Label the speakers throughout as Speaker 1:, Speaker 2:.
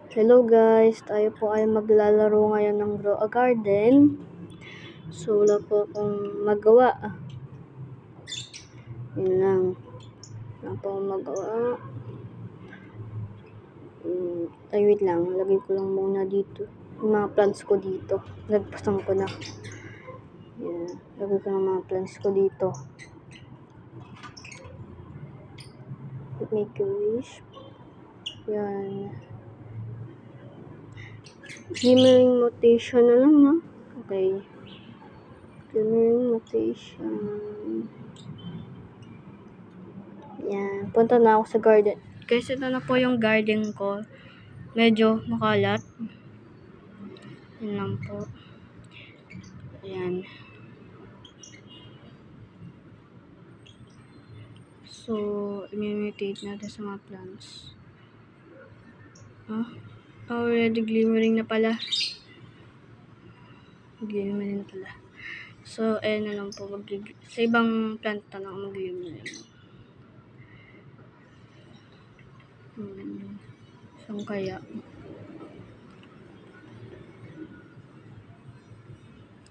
Speaker 1: Hello guys, tayo po ay maglalaro ngayon ng Grow a Garden. So wala po akong magawa. Yun lang. Wala po akong magawa. Ay wait lang, lagay ko lang muna dito. Yung mga plants ko dito. Nagpasang ko na. Yan. Lagay ko ng mga plants ko dito. Make a wish. Yan. Glimmering motation na lang, no? Okay. Glimmering motation. Yan. Punta na ako sa garden. Guys, ito na po yung garden ko. Medyo makalat. Yan lang po. Ayan. So, imitate natin sa mga plants. Already glimmering na pala. Glimmering na pala. So, ayan na lang po. Sa ibang plant na lang mag-glimmering. Saan kaya?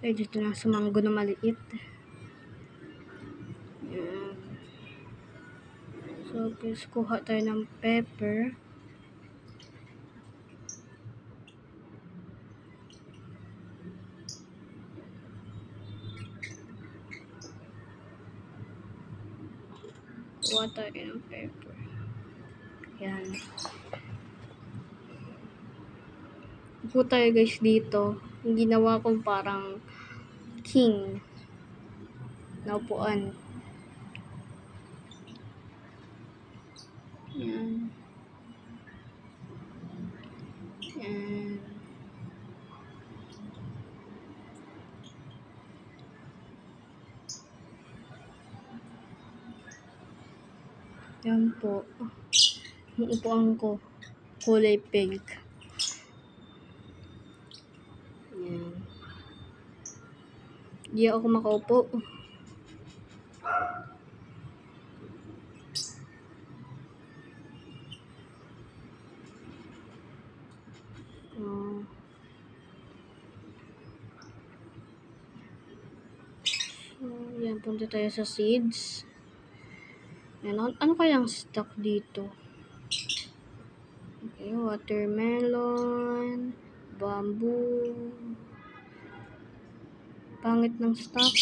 Speaker 1: Ay, dito na sa mango na maliit. Ayan. So, please kuha tayo ng pepper. Kuha tayo ng pepper. Ayan. Upo tayo guys dito. Yung ginawa kong parang king na upuan. Yan. Yan. Yan po. Yung upuan ko. Kulay pink. Yan. Hindi ako makaupo. Yan, punta tayo sa seeds. Yan, ano kayang stock dito? Okay, watermelon, bamboo. Pangit ng stock.